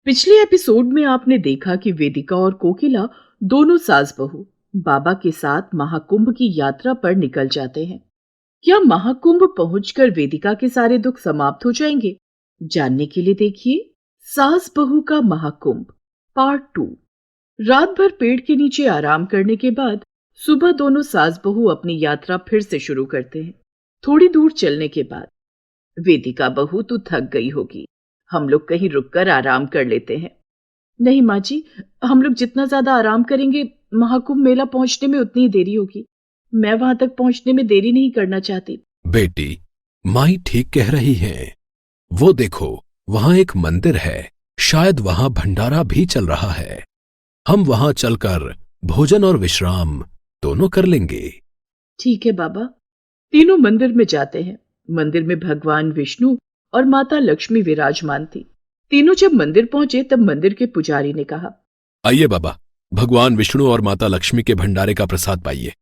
पिछले एपिसोड में आपने देखा कि वेदिका और कोकिला दोनों सास बहू बाबा के साथ महाकुंभ की यात्रा पर निकल जाते हैं। क्या महाकुंभ पहुंचकर वेदिका के सारे दुख समाप्त हो जाएंगे? जानने के लिए देखिए सास बहू का महाकुंभ पार्ट 2। रात भर पेड़ के नीचे आराम करने के बाद सुबह दोनों सास बहू अपनी यात्रा फिर से शुरू करते हैं। थोड़ी दूर चलने के बाद वेदिका बहू तू थक गई होगी, हम लोग कहीं रुककर आराम कर लेते हैं। नहीं माँ जी, हम लोग जितना ज्यादा आराम करेंगे महाकुंभ मेला पहुंचने में उतनी ही देरी होगी। मैं वहां तक पहुंचने में देरी नहीं करना चाहती। बेटी, माई ठीक कह रही हैं। वो देखो, वहां एक मंदिर है, शायद वहां भंडारा भी चल रहा है। हम वहां चलकर भोजन और विश्राम दोनों कर लेंगे। ठीक है बाबा। तीनों मंदिर में जाते हैं। मंदिर में भगवान विष्णु और माता लक्ष्मी विराजमान थी। तीनों जब मंदिर पहुंचे तब मंदिर के पुजारी ने कहा, आइए बाबा, भगवान विष्णु और माता लक्ष्मी के भंडारे का प्रसाद पाइए।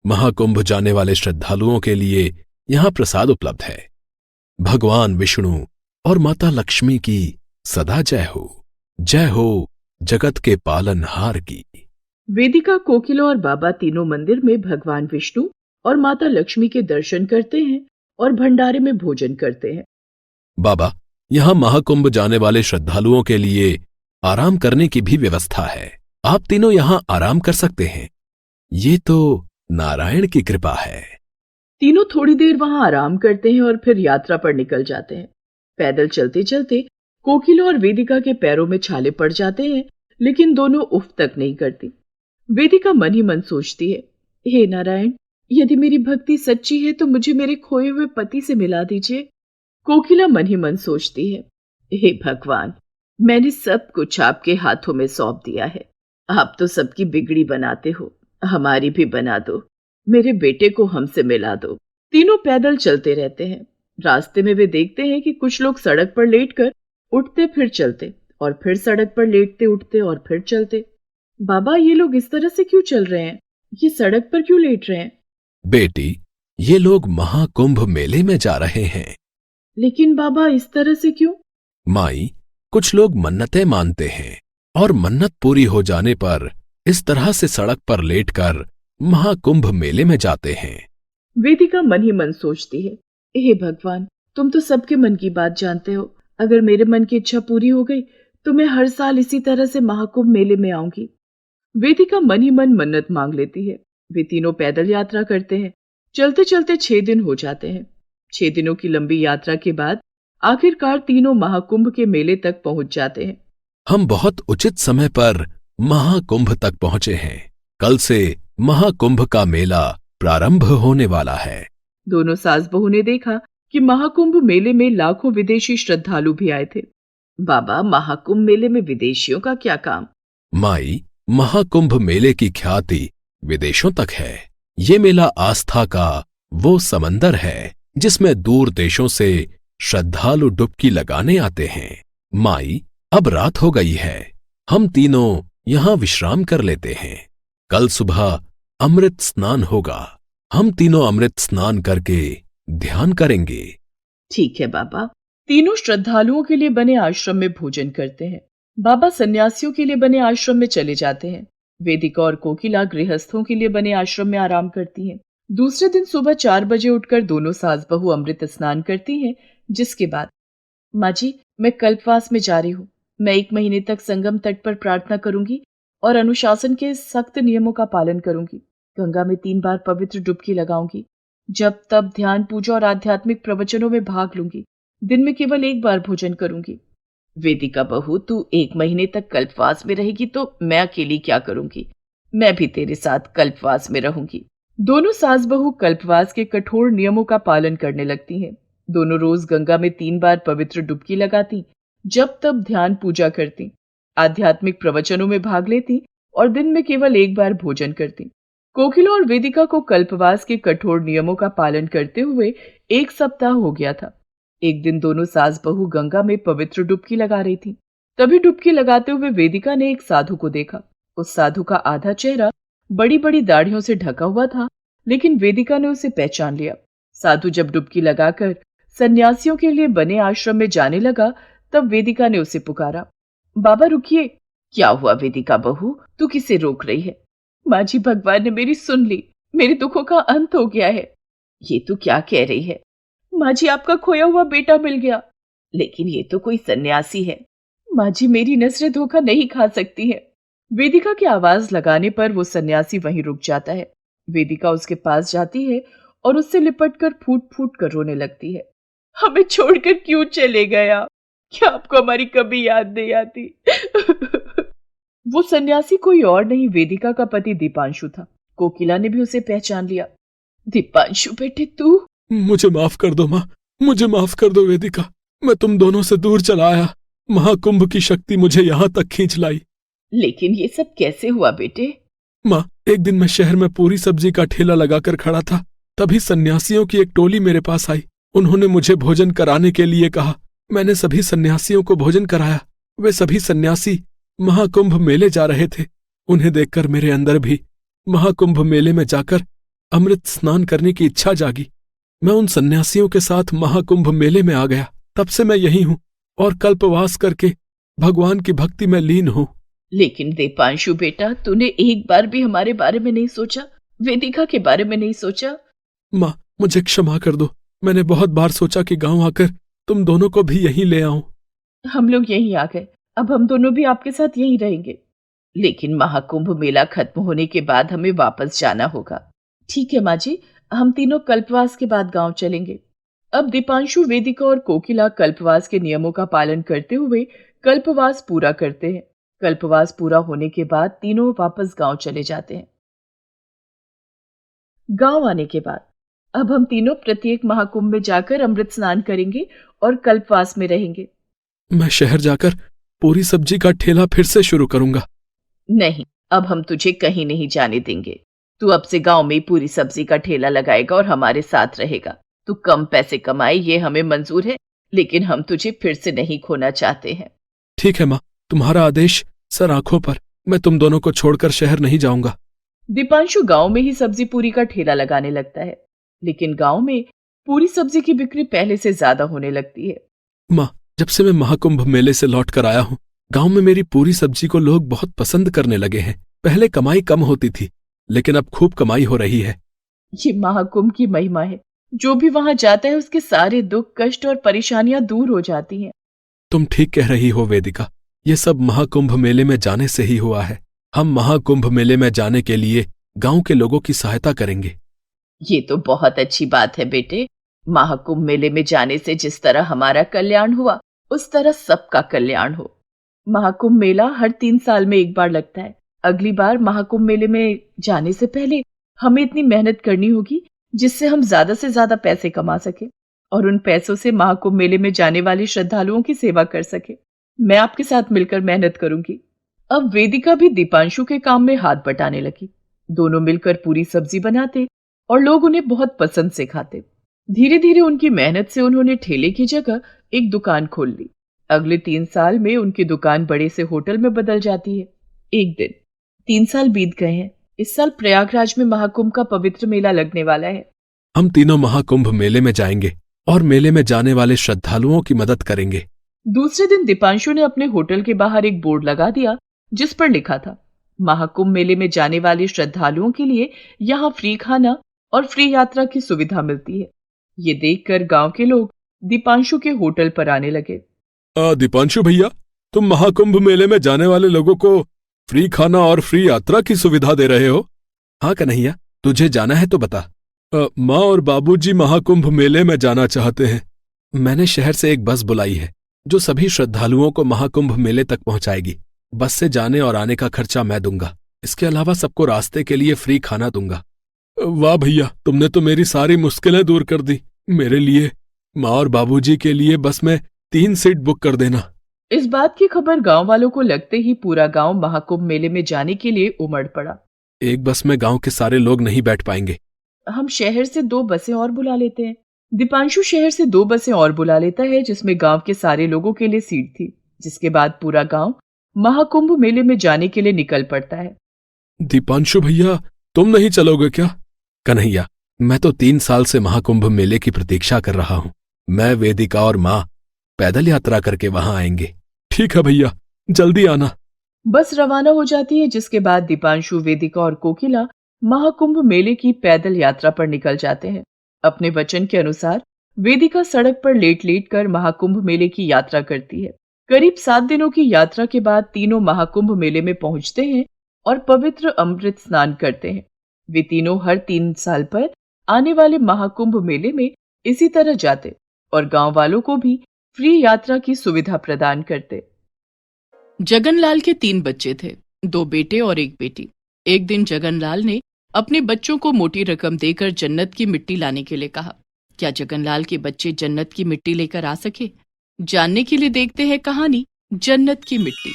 महाकुंभ जाने वाले श्रद्धालुओं के लिए यहाँ प्रसाद उपलब्ध है। भगवान विष्णु और माता लक्ष्मी की सदा जय हो जगत के पालनहार की। वेदिका, कोकिला और बाबा तीनों मंदिर में भगवान विष्णु और माता लक्ष्मी के दर्शन करते हैं और भंडारे में भोजन करते हैं। बाबा, यहाँ महाकुंभ जाने वाले श्रद्धालुओं के लिए आराम करने की भी व्यवस्था है। आप तीनों यहाँ आराम कर सकते हैं। ये तो नारायण की कृपा है। तीनों थोड़ी देर वहां आराम करते हैं और फिर यात्रा पर निकल जाते हैं। पैदल चलते चलते कोकिला और वेदिका के पैरों में छाले पड़ जाते हैं, लेकिन दोनों उफ तक नहीं करती। वेदिका मन ही मन सोचती है, हे नारायण, यदि मेरी भक्ति सच्ची है तो मुझे मेरे खोए हुए पति से मिला दीजिए। कोकिला मन ही मन सोचती है, हे भगवान, मैंने सब कुछ आपके हाथों में सौंप दिया है। आप तो सबकी बिगड़ी बनाते हो, हमारी भी बना दो। मेरे बेटे को हमसे मिला दो। तीनों पैदल चलते रहते हैं। रास्ते में वे देखते हैं कि कुछ लोग सड़क पर लेटकर उठते फिर चलते और फिर सड़क पर लेटते उठते और फिर चलते। बाबा, ये लोग इस तरह से क्यों चल रहे हैं? ये सड़क पर क्यों लेट रहे हैं? बेटी, ये लोग महाकुंभ मेले में जा रहे हैं। लेकिन बाबा, इस तरह से क्यों? माई, कुछ लोग मन्नतें मानते हैं और मन्नत पूरी हो जाने पर इस तरह से सड़क पर लेटकर महाकुंभ मेले में जाते हैं। वेदिका मन ही मन सोचती है, हे भगवान, तुम तो सबके मन की बात जानते हो। अगर मेरे मन की इच्छा पूरी हो गई तो मैं हर साल इसी तरह से महाकुंभ मेले में आऊंगी। वेदिका मन ही मन मन्नत मांग लेती है। वे तीनों पैदल यात्रा करते हैं। चलते चलते 6 दिन हो जाते हैं। 6 दिनों की लंबी यात्रा के बाद आखिरकार तीनों महाकुंभ के मेले तक पहुंच जाते हैं। हम बहुत उचित समय पर महाकुंभ तक पहुंचे हैं। कल से महाकुंभ का मेला प्रारंभ होने वाला है। दोनों सास बहू ने देखा कि महाकुंभ मेले में लाखों विदेशी श्रद्धालु भी आए थे। बाबा, महाकुंभ मेले में विदेशियों का क्या काम? माई, महाकुंभ मेले की ख्याति विदेशों तक है। ये मेला आस्था का वो समंदर है जिसमें दूर देशों से श्रद्धालु डुबकी लगाने आते हैं। माई, अब रात हो गई है, हम तीनों यहाँ विश्राम कर लेते हैं। कल सुबह अमृत स्नान होगा। हम तीनों अमृत स्नान करके ध्यान करेंगे। ठीक है बाबा। तीनों श्रद्धालुओं के लिए बने आश्रम में भोजन करते हैं। बाबा सन्यासियों के लिए बने आश्रम में चले जाते हैं। वेदिका और कोकिला गृहस्थों के लिए बने आश्रम में आराम करती हैं। दूसरे दिन सुबह 4 बजे उठकर दोनों सास बहू अमृत स्नान करती हैं, जिसके बाद, माँ जी, मैं कल्पवास में जा रही हूँ। मैं 1 महीने तक संगम तट पर प्रार्थना करूंगी और अनुशासन के सख्त नियमों का पालन करूंगी। गंगा में 3 बार पवित्र डुबकी लगाऊंगी। जब तब ध्यान, पूजा और आध्यात्मिक प्रवचनों में भाग लूंगी। दिन में केवल 1 बार भोजन करूंगी। वेदिका बहू, तू 1 महीने तक कल्पवास में रहेगी तो मैं अकेली क्या करूंगी? मैं भी तेरे साथ कल्पवास में रहूंगी। दोनों सास बहू कल्पवास के कठोर नियमों का पालन करने लगती हैं। दोनों रोज गंगा में 3 बार पवित्र डुबकी लगाती, जब तब ध्यान पूजा करती, आध्यात्मिक प्रवचनों में भाग लेती और दिन में केवल 1 बार भोजन करती। कोकिला और वेदिका को कल्पवास के कठोर नियमों का पालन करते हुए 1 सप्ताह हो गया था। एक दिन दोनों सास बहू गंगा में पवित्र डुबकी लगा रही थी। तभी डुबकी लगाते हुए वेदिका ने एक साधु को देखा। उस साधु का आधा चेहरा बड़ी बड़ी दाढ़ियों से ढका हुआ था, लेकिन वेदिका ने उसे पहचान लिया। साधु जब डुबकी लगाकर सन्यासियों के लिए बने आश्रम में जाने लगा, तब वेदिका ने उसे पुकारा। बाबा रुकिए। क्या हुआ वेदिका बहू, तू किसे रोक रही है? माँ जी, भगवान ने मेरी सुन ली, मेरे दुखों का अंत हो गया है। ये तू क्या कह रही है? माँ जी, आपका खोया हुआ बेटा मिल गया। लेकिन ये तो कोई सन्यासी है। माँ जी, मेरी नजरें धोखा नहीं खा सकती है। वेदिका की आवाज लगाने पर वो सन्यासी वहीं रुक जाता है। वेदिका उसके पास जाती है और उससे लिपटकर फूट फूट कर रोने लगती है। हमें छोड़कर क्यों चले गया? क्या आपको हमारी कभी याद नहीं आती? वो सन्यासी कोई और नहीं, वेदिका का पति दीपांशु था। कोकिला ने भी उसे पहचान लिया। दीपांशु बेटे, तू? मुझे माफ कर दो माँ, मुझे माफ कर दो वेदिका। मैं तुम दोनों से दूर चला आया। महाकुंभ की शक्ति मुझे यहाँ तक खींच लाई। लेकिन ये सब कैसे हुआ बेटे? माँ, एक दिन मैं शहर में पूरी सब्जी का ठेला लगाकर खड़ा था। तभी सन्यासियों की एक टोली मेरे पास आई। उन्होंने मुझे भोजन कराने के लिए कहा। मैंने सभी सन्यासियों को भोजन कराया। वे सभी सन्यासी महाकुंभ मेले जा रहे थे। उन्हें देखकर मेरे अंदर भी महाकुंभ मेले में जाकर अमृत स्नान करने की इच्छा जागी। मैं उन सन्यासियों के साथ महाकुंभ मेले में आ गया। तब से मैं यही हूँ और कल्पवास करके भगवान की भक्ति में लीन हूँ। लेकिन दीपांशु बेटा, तूने एक बार भी हमारे बारे में नहीं सोचा, वेदिका के बारे में नहीं सोचा? माँ, मुझे क्षमा कर दो। मैंने बहुत बार सोचा कि गांव आकर तुम दोनों को भी यहीं ले आऊं। हम लोग यहीं आ गए। अब हम दोनों भी आपके साथ यहीं रहेंगे। लेकिन महाकुंभ मेला खत्म होने के बाद हमें वापस जाना होगा। ठीक है माँ जी, हम तीनों कल्पवास के बाद गांव चलेंगे। अब दीपांशु, वेदिका और कोकिला कल्पवास के नियमों का पालन करते हुए कल्पवास पूरा करते हैं। कल्पवास पूरा होने के बाद तीनों वापस गांव चले जाते हैं। गांव आने के बाद अब हम तीनों प्रत्येक महाकुंभ में जाकर अमृत स्नान करेंगे और कल्पवास में रहेंगे। मैं शहर जाकर पूरी सब्जी का ठेला फिर से शुरू करूंगा। नहीं, अब हम तुझे कहीं नहीं जाने देंगे। तू अब से गांव में ही पूरी सब्जी का ठेला लगाएगा और हमारे साथ रहेगा। तू कम पैसे कमाए, ये हमें मंजूर है, लेकिन हम तुझे फिर से नहीं खोना चाहते हैं। ठीक है माँ, तुम्हारा आदेश सर आंखों पर। मैं तुम दोनों को छोड़कर शहर नहीं जाऊंगा। दीपांशु गांव में ही सब्जी पूरी का ठेला लगाने लगता है, लेकिन गांव में पूरी सब्जी की बिक्री पहले से ज्यादा होने लगती है। माँ, जब से मैं महाकुंभ मेले से लौट कर आया हूँ, गांव में मेरी पूरी सब्जी को लोग बहुत पसंद करने लगे हैं। पहले कमाई कम होती थी, लेकिन अब खूब कमाई हो रही है। ये महाकुंभ की महिमा है। जो भी वहां जाता है उसके सारे दुख, कष्ट और परेशानियां दूर हो जाती हैं। तुम ठीक कह रही हो वेदिका। ये सब महाकुंभ मेले में जाने से ही हुआ है। हम महाकुंभ मेले में जाने के लिए गांव के लोगों की सहायता करेंगे। ये तो बहुत अच्छी बात है बेटे। महाकुंभ मेले में जाने से जिस तरह हमारा कल्याण हुआ, उस तरह सबका कल्याण हो। महाकुंभ मेला हर 3 साल में एक बार लगता है। अगली बार महाकुंभ मेले में जाने से पहले हमें इतनी मेहनत करनी होगी जिससे हम ज्यादा से ज्यादा पैसे कमा सके और उन पैसों से महाकुंभ मेले में जाने वाले श्रद्धालुओं की सेवा कर सके। मैं आपके साथ मिलकर मेहनत करूंगी। अब वेदिका भी दीपांशु के काम में हाथ बटाने लगी। दोनों मिलकर पूरी सब्जी बनाते और लोग उन्हें बहुत पसंद से खाते। धीरे धीरे उनकी मेहनत से उन्होंने ठेले की जगह एक दुकान खोल ली। अगले 3 साल में उनकी दुकान बड़े से होटल में बदल जाती है। एक दिन 3 साल बीत गए हैं। इस साल प्रयागराज में महाकुंभ का पवित्र मेला लगने वाला है। हम तीनों महाकुंभ मेले में जाएंगे और मेले में जाने वाले श्रद्धालुओं की मदद करेंगे। दूसरे दिन दीपांशु ने अपने होटल के बाहर एक बोर्ड लगा दिया जिस पर लिखा था, महाकुंभ मेले में जाने वाले श्रद्धालुओं के लिए यहाँ फ्री खाना और फ्री यात्रा की सुविधा मिलती है। ये देखकर गांव के लोग दीपांशु के होटल पर आने लगे। दीपांशु भैया, तुम महाकुंभ मेले में जाने वाले लोगों को फ्री खाना और फ्री यात्रा की सुविधा दे रहे हो? हाँ कन्हैया, तुझे जाना है तो बता। माँ और बाबूजी महाकुंभ मेले में जाना चाहते हैं। मैंने शहर से एक बस बुलाई है जो सभी श्रद्धालुओं को महाकुंभ मेले तक पहुंचाएगी। बस से जाने और आने का खर्चा मैं दूंगा। इसके अलावा सबको रास्ते के लिए फ्री खाना दूंगा। वाह भैया, तुमने तो मेरी सारी मुश्किलें दूर कर दी। मेरे लिए, माँ और बाबूजी के लिए बस में 3 सीट बुक कर देना। इस बात की खबर गांव वालों को लगते ही पूरा गांव महाकुंभ मेले में जाने के लिए उमड़ पड़ा। एक बस में गांव के सारे लोग नहीं बैठ पाएंगे। हम शहर से 2 बसें और बुला लेते हैं। दीपांशु शहर से 2 बसें और बुला लेता है जिसमें गांव के सारे लोगों के लिए सीट थी, जिसके बाद पूरा गांव महाकुंभ मेले में जाने के लिए निकल पड़ता है। दीपांशु भैया, तुम नहीं चलोगे क्या? कन्हैया, मैं तो 3 साल से महाकुंभ मेले की प्रतीक्षा कर रहा हूँ। मैं, वेदिका और माँ पैदल यात्रा करके वहां आएंगे। ठीक है भैया, जल्दी आना। बस रवाना हो जाती है, जिसके बाद दीपांशु, वेदिका और कोकिला महाकुंभ मेले की पैदल यात्रा पर निकल जाते हैं। अपने वचन के अनुसार वेदिका सड़क पर लेट लेट कर महाकुंभ मेले की यात्रा करती है। करीब 7 दिनों की यात्रा के बाद तीनों महाकुंभ मेले में पहुंचते हैं और पवित्र अमृत स्नान करते हैं। वे तीनों हर 3 साल पर आने वाले महाकुंभ मेले में इसी तरह जाते और गांव वालों को भी फ्री यात्रा की सुविधा प्रदान करते। जगनलाल के 3 बच्चे थे, 2 बेटे और 1 बेटी। एक दिन जगनलाल ने अपने बच्चों को मोटी रकम देकर जन्नत की मिट्टी लाने के लिए कहा। क्या जगनलाल के बच्चे जन्नत की मिट्टी लेकर आ सके? जानने के लिए देखते हैं कहानी जन्नत की मिट्टी।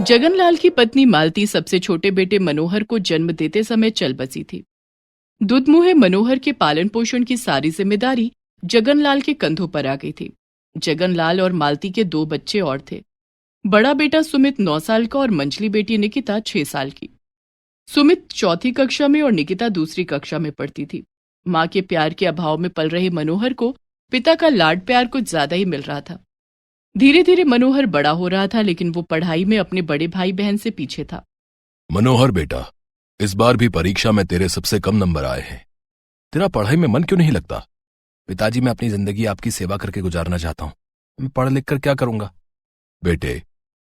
जगनलाल की पत्नी मालती सबसे छोटे बेटे मनोहर को जन्म देते समय चल बसी थी। दुधमुहे मनोहर के पालन पोषण की सारी जिम्मेदारी जगनलाल के कंधों पर आ गई थी। जगनलाल और मालती के 2 बच्चे और थे। बड़ा बेटा सुमित 9 साल का और मंझली बेटी निकिता 6 साल की। सुमित चौथी कक्षा में और निकिता दूसरी कक्षा में पढ़ती थी। माँ के प्यार के अभाव में पल रहे मनोहर को पिता का लाड प्यार कुछ ज्यादा ही मिल रहा था। धीरे धीरे मनोहर बड़ा हो रहा था, लेकिन वो पढ़ाई में अपने बड़े भाई बहन से पीछे था। मनोहर बेटा, इस बार भी परीक्षा में तेरे सबसे कम नंबर आए हैं। तेरा पढ़ाई में मन क्यों नहीं लगता? पिताजी, मैं अपनी जिंदगी आपकी सेवा करके गुजारना चाहता हूँ। मैं पढ़ लिख कर क्या करूंगा? बेटे,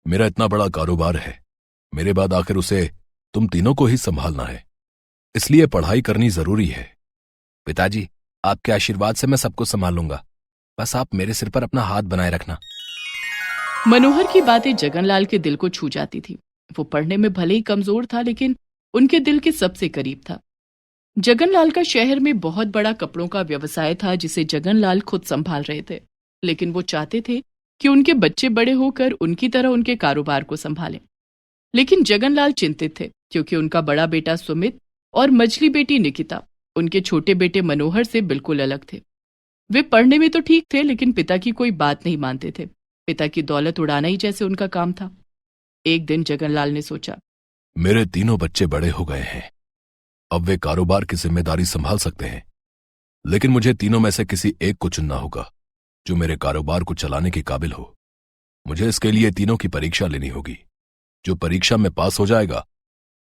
मेरा इतना बड़ा कारोबार है, मेरे बाद आखिर उसे तुम तीनों को ही संभालना है, इसलिए पढ़ाई करनी जरूरी है। पिताजी, आपके आशीर्वाद से मैं सबको संभाल लूंगा, बस आप मेरे सिर पर अपना हाथ बनाए रखना। मनोहर की बातें जगनलाल के दिल को छू जाती थी। वो पढ़ने में भले ही कमजोर था, लेकिन उनके दिल के सबसे करीब था। जगनलाल का शहर में बहुत बड़ा कपड़ों का व्यवसाय था, जिसे जगनलाल खुद संभाल रहे थे, लेकिन वो चाहते थे कि उनके बच्चे बड़े होकर उनकी तरह उनके कारोबार को संभालें। लेकिन जगनलाल चिंतित थे, क्योंकि उनका बड़ा बेटा सुमित और मझली बेटी निकिता उनके छोटे बेटे मनोहर से बिल्कुल अलग थे। वे पढ़ने में तो ठीक थे, लेकिन पिता की कोई बात नहीं मानते थे। पिता की दौलत उड़ाना ही जैसे उनका काम था। एक दिन जगनलाल ने सोचा, मेरे तीनों बच्चे बड़े हो गए हैं, अब वे कारोबार की जिम्मेदारी संभाल सकते हैं, लेकिन मुझे तीनों में से किसी एक को चुनना होगा जो मेरे कारोबार को चलाने के काबिल हो। मुझे इसके लिए तीनों की परीक्षा लेनी होगी। जो परीक्षा में पास हो जाएगा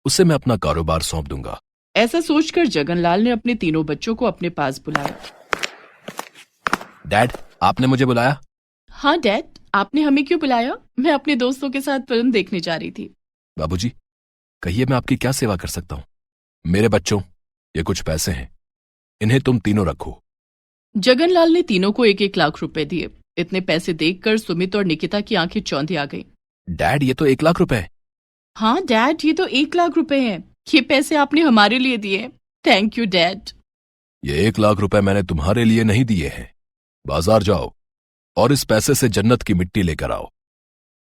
उसे मैं अपना कारोबार सौंप दूंगा। ऐसा सोचकर जगनलाल ने अपने तीनों बच्चों को अपने पास बुलाया। डैड, आपने मुझे बुलाया? हाँ डैड, आपने हमें क्यों बुलाया? मैं अपने दोस्तों के साथ फिल्म देखने जा रही थी। बाबूजी, कहिए मैं आपकी क्या सेवा कर सकता हूं? मेरे बच्चों, ये कुछ पैसे हैं, इन्हें तुम तीनों रखो। जगनलाल ने तीनों को 1-1 लाख रुपए दिए। इतने पैसे देखकर सुमित और निकिता की आंखें चौंधी आ गईं। डैड, ये तो 1 लाख रुपए है। हाँ डैड, ये तो 1 लाख रुपए हैं। ये पैसे आपने हमारे लिए दिए। Thank you dad. ये 1 लाख रुपए मैंने तुम्हारे लिए नहीं दिए हैं। बाजार जाओ और इस पैसे से जन्नत की मिट्टी लेकर आओ।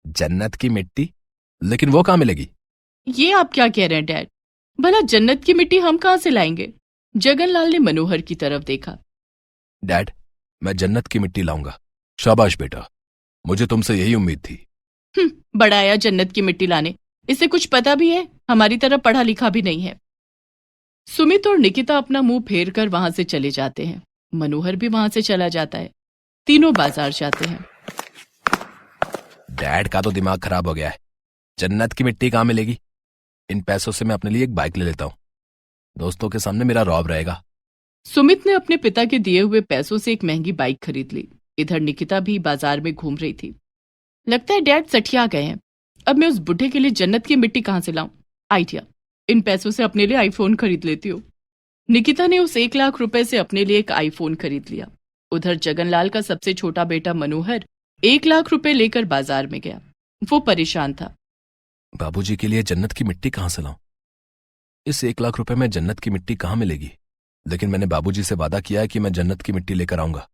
जन्नत की मिट्टी? लेकिन वो कहाँ मिलेगी? ये आप क्या कह रहे हैं डैड? भला जन्नत की मिट्टी हम कहाँ से लाएंगे? जगनलाल ने मनोहर की तरफ देखा। डैड, मैं जन्नत की मिट्टी लाऊंगा। शाबाश बेटा, मुझे तुमसे यही उम्मीद थी। बड़ा आया जन्नत की मिट्टी लाने। इसे कुछ पता भी है? हमारी तरह पढ़ा लिखा भी नहीं है। सुमित और निकिता अपना मुंह फेर कर वहां से चले जाते हैं। मनोहर भी वहां से चला जाता है। तीनों बाजार जाते हैं। डैड का तो दिमाग खराब हो गया है। जन्नत की मिट्टी कहाँ मिलेगी? इन पैसों से मैं अपने लिए एक बाइक ले लेता हूँ, दोस्तों के सामने मेरा रौब रहेगा। सुमित ने अपने पिता के दिए हुए पैसों से एक महंगी बाइक खरीद ली। इधर निकिता भी बाजार में घूम रही थी। लगता है डैड सठिया गए हैं। अब मैं उस बुढ़े के लिए जन्नत की मिट्टी कहां से लाऊं? आइडिया, इन पैसों से अपने लिए आईफोन खरीद लेती हूँ। निकिता ने उस 1 लाख रुपए से अपने लिए एक आईफोन खरीद लिया। उधर जगनलाल का सबसे छोटा बेटा मनोहर 1 लाख रुपए लेकर बाजार में गया। वो परेशान था। बाबूजी के लिए जन्नत की मिट्टी कहाँ से लाऊं? इस 1 लाख रुपए में जन्नत की मिट्टी कहाँ मिलेगी? लेकिन मैंने बाबूजी से वादा किया है कि मैं जन्नत की मिट्टी लेकर आऊंगा।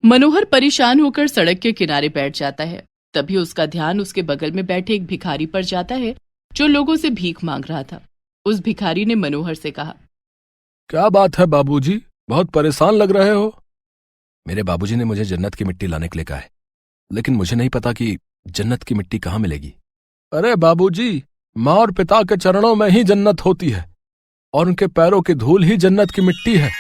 मनोहर परेशान होकर सड़क के किनारे बैठ जाता है। तभी उसका ध्यान उसके बगल में बैठे एक भिखारी पर जाता है, जो लोगों से भीख मांग रहा था। उस भिखारी ने मनोहर से कहा, क्या बात है बाबूजी, बहुत परेशान लग रहे हो? मेरे बाबूजी ने मुझे जन्नत की मिट्टी लाने के लिए कहा है, लेकिन मुझे नहीं पता कि जन्नत की मिट्टी कहाँ मिलेगी। अरे बाबूजी, माँ और पिता के चरणों में ही जन्नत होती है और उनके पैरों की धूल ही जन्नत की मिट्टी है।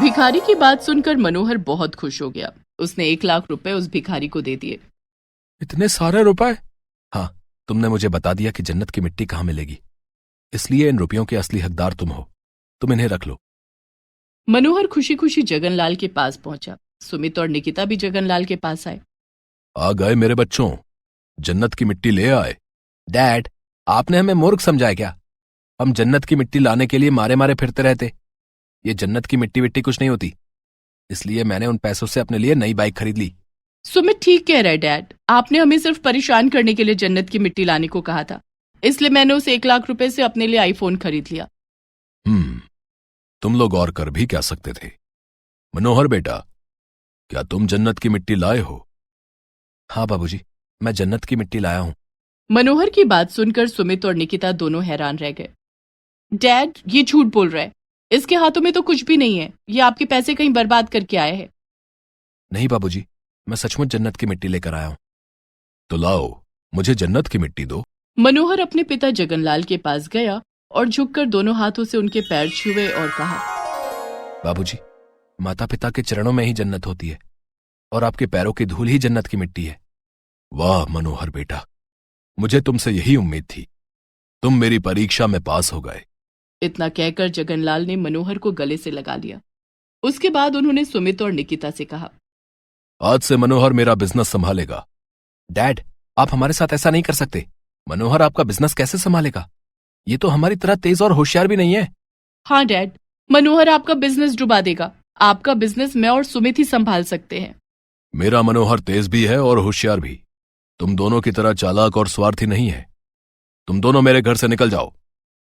भिखारी की बात सुनकर मनोहर बहुत खुश हो गया। उसने 1 लाख रुपए उस भिखारी को दे दिए। इतने सारे रुपए? हाँ, तुमने मुझे बता दिया कि जन्नत की मिट्टी कहाँ मिलेगी, इसलिए इन रुपयों के असली हकदार तुम हो। तुम इन्हें रख लो। मनोहर खुशी खुशी जगनलाल के पास पहुंचा। सुमित और निकिता भी जगनलाल के पास आए। आ गए मेरे बच्चों, जन्नत की मिट्टी ले आए। डैड, आपने हमें मूर्ख समझा है क्या? हम जन्नत की मिट्टी लाने के लिए मारे मारे फिरते रहते। ये जन्नत की मिट्टी विट्टी कुछ नहीं होती, इसलिए मैंने उन पैसों से अपने लिए नई बाइक खरीद ली। सुमित ठीक कह रहा है डैड, आपने हमें सिर्फ परेशान करने के लिए जन्नत की मिट्टी लाने को कहा था, इसलिए मैंने उस 1 लाख रुपए से अपने लिए आईफोन खरीद लिया। तुम लोग और कर भी क्या सकते थे? मनोहर बेटा, क्या तुम जन्नत की मिट्टी लाए हो? हाँ बाबूजी, मैं जन्नत की मिट्टी लाया हूं। मनोहर की बात सुनकर सुमित और निकिता दोनों हैरान रह गए। डैड, ये झूठ बोल रहा है, इसके हाथों में तो कुछ भी नहीं है, ये आपके पैसे कहीं बर्बाद करके आया है। नहीं बाबूजी, मैं सचमुच जन्नत की मिट्टी लेकर आया हूं। तो लाओ, मुझे जन्नत की मिट्टी दो। मनोहर अपने पिता जगनलाल के पास गया और झुककर दोनों हाथों से उनके पैर छुए और कहा, बाबूजी, माता पिता के चरणों में ही जन्नत होती है और आपके पैरों की धूल ही जन्नत की मिट्टी है। वाह मनोहर बेटा, मुझे तुमसे यही उम्मीद थी। तुम मेरी परीक्षा में पास हो गए। इतना कहकर जगनलाल ने मनोहर को गले से लगा लिया। उसके बाद उन्होंने सुमित और निकिता से कहा, आज से मनोहर मेरा बिजनेस संभालेगा। डैड, आप हमारे साथ ऐसा नहीं कर सकते। मनोहर आपका बिजनेस कैसे संभालेगा? ये तो हमारी तरह तेज और होशियार भी नहीं है। हाँ डैड, मनोहर आपका बिजनेस डुबा देगा। आपका बिजनेस मैं और सुमित ही संभाल सकते हैं। मेरा मनोहर तेज भी है और होशियार भी। तुम दोनों की तरह चालाक और स्वार्थी नहीं है। तुम दोनों मेरे घर से निकल जाओ।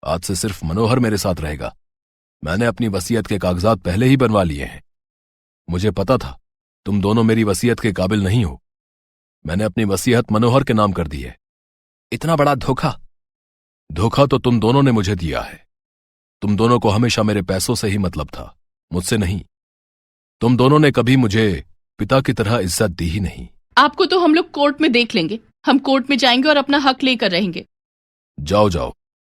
आज से सिर्फ मनोहर मेरे साथ रहेगा। मैंने अपनी वसीयत के कागजात पहले ही बनवा लिए हैं। मुझे पता था तुम दोनों मेरी वसीयत के काबिल नहीं हो। मैंने अपनी वसीयत मनोहर के नाम कर दी है। इतना बड़ा धोखा? धोखा तो तुम दोनों ने मुझे दिया है। तुम दोनों को हमेशा मेरे पैसों से ही मतलब था, मुझसे नहीं। तुम दोनों ने कभी मुझे पिता की तरह इज्जत दी ही नहीं। आपको तो हम लोग कोर्ट में देख लेंगे। हम कोर्ट में जाएंगे और अपना हक लेकर रहेंगे। जाओ जाओ,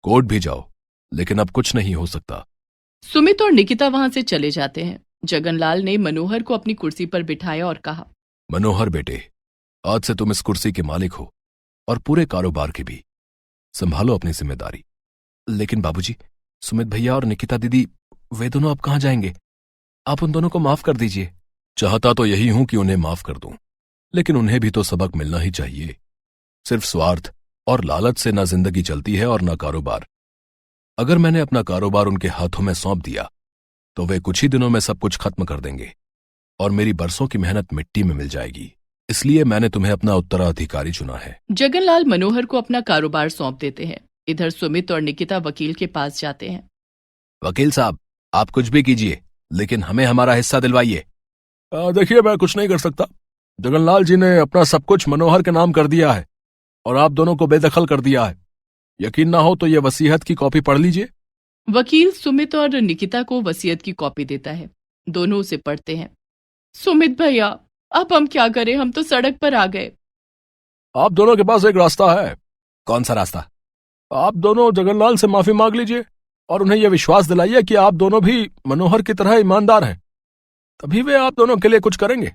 कोर्ट भी जाओ, लेकिन अब कुछ नहीं हो सकता। सुमित और निकिता वहां से चले जाते हैं। जगनलाल ने मनोहर को अपनी कुर्सी पर बिठाया और कहा, मनोहर बेटे, आज से तुम इस कुर्सी के मालिक हो और पूरे कारोबार के भी। संभालो अपनी जिम्मेदारी। लेकिन बाबूजी, सुमित भैया और निकिता दीदी, वे दोनों अब कहां जाएंगे? आप उन दोनों को माफ कर दीजिए। चाहता तो यही हूं कि उन्हें माफ कर दूं, लेकिन उन्हें भी तो सबक मिलना ही चाहिए। सिर्फ स्वार्थ और लालच से ना जिंदगी चलती है और ना कारोबार। अगर मैंने अपना कारोबार उनके हाथों में सौंप दिया तो वे कुछ ही दिनों में सब कुछ खत्म कर देंगे और मेरी बरसों की मेहनत मिट्टी में मिल जाएगी। इसलिए मैंने तुम्हें अपना उत्तराधिकारी चुना है। जगनलाल मनोहर को अपना कारोबार सौंप देते हैं। इधर सुमित और निकिता वकील के पास जाते हैं। वकील साहब, आप कुछ भी कीजिए, लेकिन हमें हमारा हिस्सा दिलवाइए। देखिए, मैं कुछ नहीं कर सकता। जगनलाल जी ने अपना सब कुछ मनोहर के नाम कर दिया है और आप दोनों को बेदखल कर दिया है। यकीन ना हो तो ये वसीयत की कॉपी पढ़ लीजिए। वकील सुमित और निकिता को वसीयत की कॉपी देता है। दोनों उसे पढ़ते हैं। सुमित भैया, अब हम क्या करें? हम तो सड़क पर आ गए। आप दोनों के पास एक रास्ता है। कौन सा रास्ता? आप दोनों जगनलाल से माफी मांग लीजिए और उन्हें यह विश्वास दिलाइए कि आप दोनों भी मनोहर की तरह ईमानदार हैं। तभी वे आप दोनों के लिए कुछ करेंगे।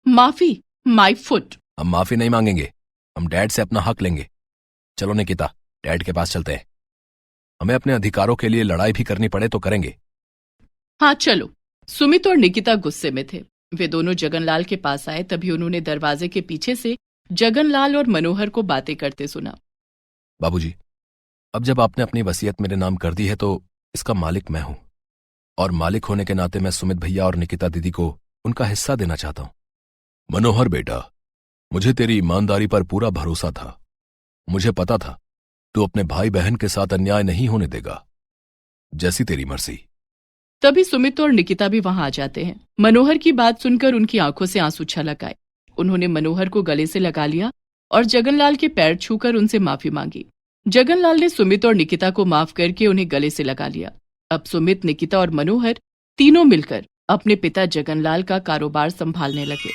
माफी? My foot. हम माफी नहीं मांगेंगे, हम डैड से अपना हक लेंगे। चलो निकिता, डैड के पास चलते हैं। हमें अपने अधिकारों के लिए लड़ाई भी करनी पड़े तो करेंगे। हाँ चलो। सुमित और निकिता गुस्से में थे। वे दोनों जगनलाल के पास आए, तभी उन्होंने दरवाजे के पीछे से जगनलाल और मनोहर को बातें करते सुना। बाबूजी, अब जब आपने अपनी वसीयत मेरे नाम कर दी है तो इसका मालिक मैं हूं, और मालिक होने के नाते मैं सुमित भैया और निकिता दीदी को उनका हिस्सा देना चाहता हूं। मनोहर बेटा, मुझे तेरी ईमानदारी पर पूरा भरोसा था। मुझे पता था तू अपने भाई बहन के साथ अन्याय नहीं होने देगा। जैसी तेरी मर्जी। तभी सुमित और निकिता भी वहां आ जाते हैं। मनोहर की बात सुनकर उनकी आंखों से आंसू छलक आए। उन्होंने मनोहर को गले से लगा लिया और जगनलाल के पैर छूकर उनसे माफी मांगी। जगनलाल ने सुमित और निकिता को माफ करके उन्हें गले से लगा लिया। अब सुमित, निकिता और मनोहर तीनों मिलकर अपने पिता जगनलाल का कारोबार संभालने लगे।